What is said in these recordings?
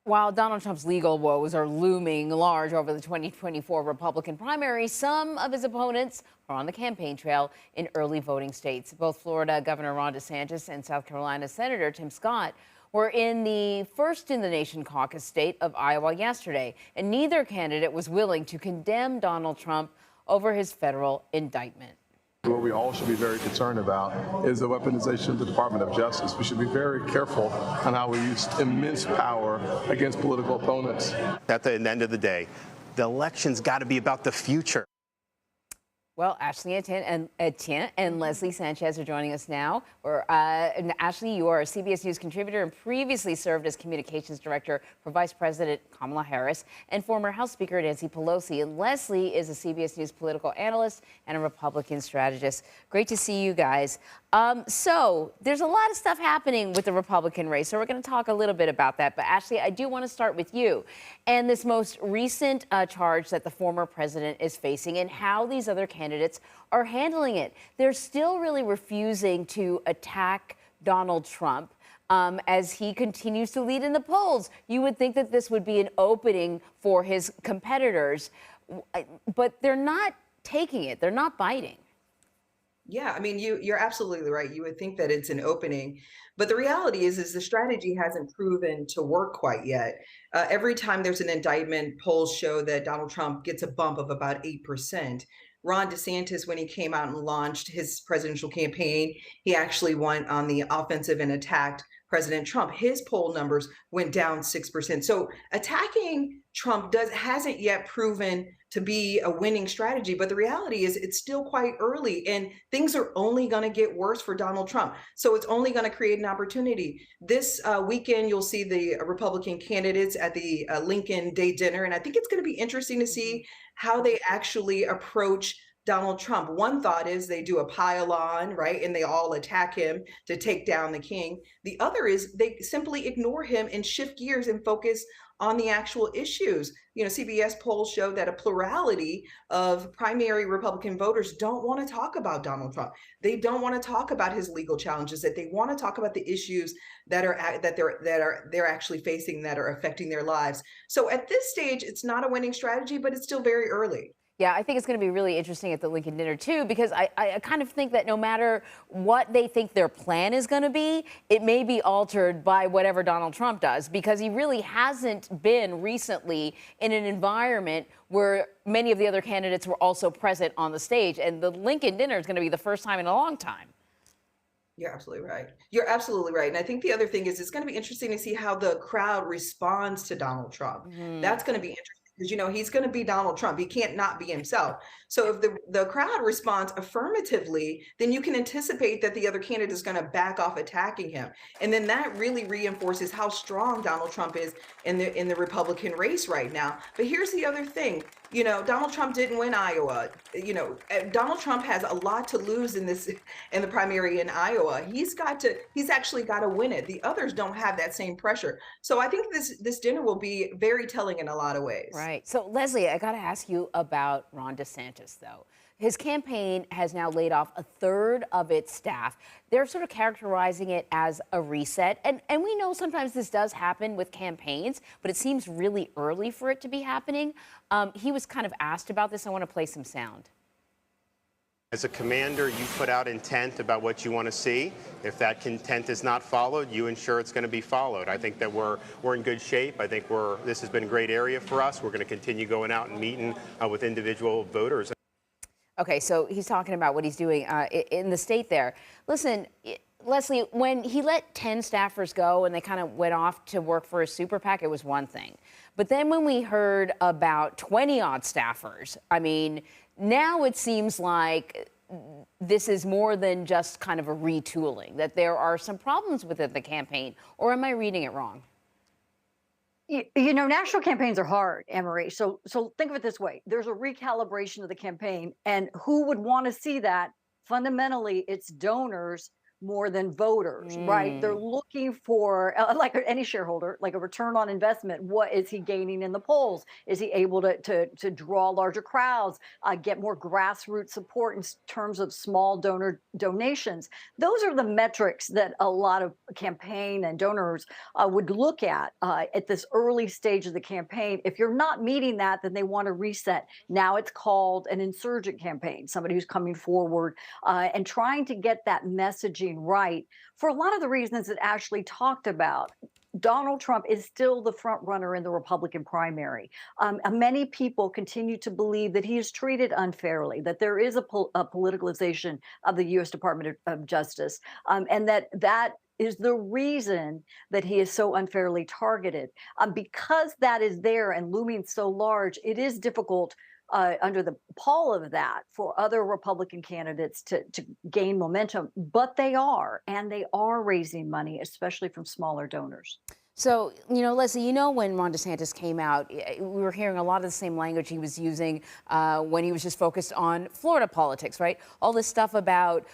While Donald Trump's legal woes are looming large over the 2024 Republican primary, some of his opponents are on the campaign trail in early voting states. Both Florida Governor Ron DeSantis and South Carolina Senator Tim Scott were in the first in the nation caucus state of Iowa yesterday, and neither candidate was willing to condemn Donald Trump over his federal indictment. What we all should be very concerned about is the weaponization of the Department of Justice. We should be very careful on how we use immense power against political opponents. At the end of the day, the election's got to be about the future. Well, Ashley Etienne and Leslie Sanchez are joining us now. And Ashley, you are a CBS News contributor and previously served as communications director for Vice President Kamala Harris and former House Speaker Nancy Pelosi. And Leslie is a CBS News political analyst and a Republican strategist. Great to see you guys. So there's a lot of stuff happening with the Republican race, so we're going to talk a little bit about that. But Ashley, I do want to start with you and this most recent charge that the former president is facing and how these other candidates are handling it. They're still really refusing to attack Donald Trump as he continues to lead in the polls. You would think that this would be an opening for his competitors, but they're not taking it. They're not biting. Yeah, I mean, you're absolutely right. You would think that it's an opening, but the reality is the strategy hasn't proven to work quite yet. Every time there's an indictment, polls show that Donald Trump gets a bump of about 8%. Ron DeSantis, when he came out and launched his presidential campaign, he actually went on the offensive and attacked President Trump. His poll numbers went down 6%. So attacking Trump hasn't yet proven to be a winning strategy, but the reality is it's still quite early and things are only going to get worse for Donald Trump. So it's only going to create an opportunity. This weekend, you'll see the Republican candidates at the Lincoln Day dinner, and I think it's going to be interesting to see how they actually approach Donald Trump. One thought is they do a pile on, right? And they all attack him to take down the king. The other is they simply ignore him and shift gears and focus on the actual issues. You know, CBS polls show that a plurality of primary Republican voters don't want to talk about Donald Trump. They don't want to talk about his legal challenges, that they want to talk about the issues they're actually facing that are affecting their lives. So at this stage, it's not a winning strategy, but it's still very early. Yeah, I think it's going to be really interesting at the Lincoln dinner, too, because I kind of think that no matter what they think their plan is going to be, it may be altered by whatever Donald Trump does, because he really hasn't been recently in an environment where many of the other candidates were also present on the stage. And the Lincoln dinner is going to be the first time in a long time. You're absolutely right. You're absolutely right. And I think the other thing is it's going to be interesting to see how the crowd responds to Donald Trump. That's going to be interesting. Because, you know, he's going to be Donald Trump. He can't not be himself. So if the crowd responds affirmatively, then you can anticipate that the other candidate is going to back off attacking him. And then that really reinforces how strong Donald Trump is in the Republican race right now. But here's the other thing. You know, Donald Trump didn't win Iowa. You know, Donald Trump has a lot to lose in the primary in Iowa. He's actually got to win it. The others don't have that same pressure. So I think this dinner will be very telling in a lot of ways. Right. So, Leslie, I got to ask you about Ron DeSantis, though. His campaign has now laid off a third of its staff. They're sort of characterizing it as a reset. And we know sometimes this does happen with campaigns, but it seems really early for it to be happening. He was kind of asked about this. I want to play some sound. As a commander, you put out intent about what you want to see. If that intent is not followed, you ensure it's going to be followed. I think that we're in good shape. I think this has been a great area for us. We're going to continue going out and meeting with individual voters. Okay, so he's talking about what he's doing in the state there. Listen, Leslie, when he let 10 staffers go and they kind of went off to work for a super PAC, it was one thing. But then when we heard about 20-odd staffers, I mean, now it seems like this is more than just kind of a retooling, that there are some problems within the campaign. Or am I reading it wrong? You know, national campaigns are hard, Anne-Marie. So think of it this way. There's a recalibration of the campaign. And who would want to see that? Fundamentally, it's donors more than voters, right? They're looking for, like any shareholder, like a return on investment. What is he gaining in the polls? Is he able to draw larger crowds, get more grassroots support in terms of small donor donations? Those are the metrics that a lot of campaign and donors would look at this early stage of the campaign. If you're not meeting that, then they want to reset. Now it's called an insurgent campaign, somebody who's coming forward and trying to get that messaging right for a lot of the reasons that Ashley talked about. Donald Trump is still the front runner in the Republican primary. Many people continue to believe that he is treated unfairly, that there is a politicalization of the U.S. Department of Justice, and that is the reason that he is so unfairly targeted. Because that is there and looming so large, it is difficult under the pall of that for other Republican candidates to gain momentum, but they are, and they are raising money, especially from smaller donors. So, Leslie, when Ron DeSantis came out, we were hearing a lot of the same language he was using when he was just focused on Florida politics, right? All this stuff about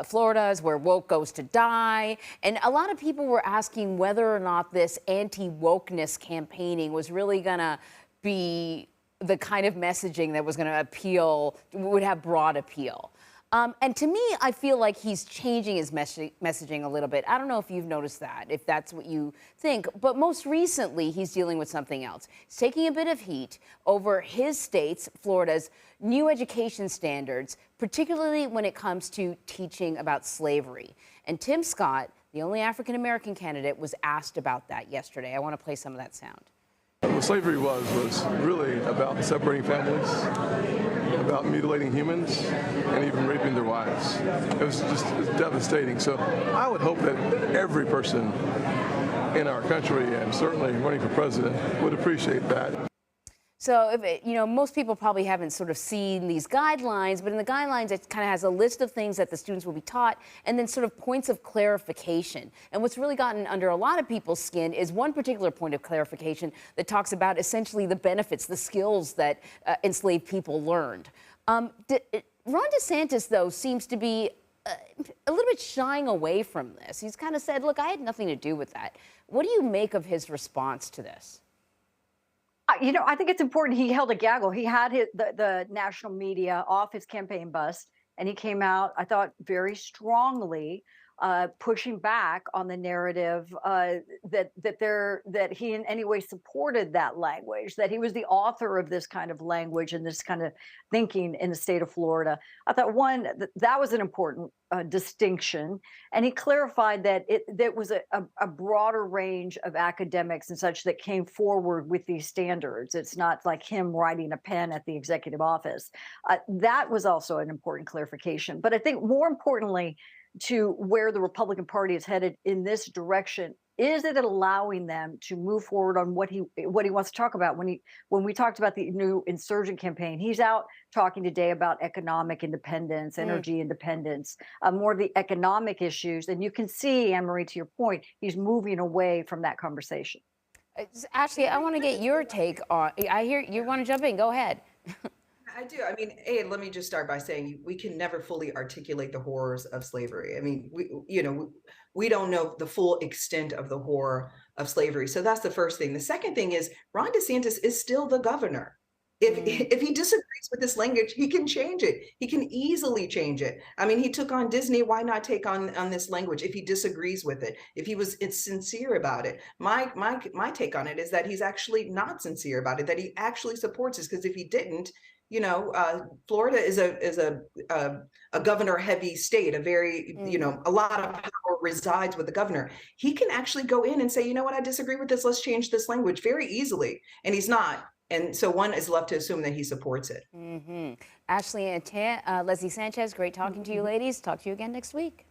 Florida is where woke goes to die. And a lot of people were asking whether or not this anti-wokeness campaigning was really going to be the kind of messaging that was going to would have broad appeal. And to me, I feel like he's changing his messaging a little bit. I don't know if you've noticed that, if that's what you think. But most recently, he's dealing with something else. He's taking a bit of heat over his state's, Florida's, new education standards, particularly when it comes to teaching about slavery. And Tim Scott, the only African-American candidate, was asked about that yesterday. I want to play some of that sound. What slavery was really about separating families, about mutilating humans, and even raping their wives. It was devastating. So I would hope that every person in our country, and certainly running for president, would appreciate that. So, most people probably haven't sort of seen these guidelines, but in the guidelines, it kind of has a list of things that the students will be taught and then sort of points of clarification. And what's really gotten under a lot of people's skin is one particular point of clarification that talks about essentially the benefits, the skills that enslaved people learned. Ron DeSantis, though, seems to be a little bit shying away from this. He's kind of said, look, I had nothing to do with that. What do you make of his response to this? I think it's important. He held a gaggle. He had the national media off his campaign bus, and he came out, I thought, very strongly pushing back on the narrative that he in any way supported that language, that he was the author of this kind of language and this kind of thinking in the state of Florida. I thought, one, that was an important distinction. And he clarified that there was a broader range of academics and such that came forward with these standards. It's not like him writing a pen at the executive office. That was also an important clarification. But I think more importantly, to where the Republican Party is headed in this direction, is it allowing them to move forward on what he wants to talk about? When we talked about the new insurgent campaign, he's out talking today about economic independence, energy independence, more of the economic issues. And you can see, Anne-Marie, to your point, he's moving away from that conversation. Ashley, I want to get your take on. I hear you want to jump in. Go ahead. I do. I mean, let me just start by saying we can never fully articulate the horrors of slavery. I mean, we don't know the full extent of the horror of slavery. So that's the first thing. The second thing is Ron DeSantis is still the governor. If he disagrees with this language, he can change it. He can easily change it. I mean, he took on Disney. Why not take on this language if he disagrees with it? If he was sincere about it? My take on it is that he's actually not sincere about it. That he actually supports this, because if he didn't, Florida is a governor-heavy state. A very, a lot of power resides with the governor. He can actually go in and say, you know what, I disagree with this. Let's change this language very easily. And he's not. And so one is left to assume that he supports it. Ashley Etienne, Leslie Sanchez, great talking to you, ladies. Talk to you again next week.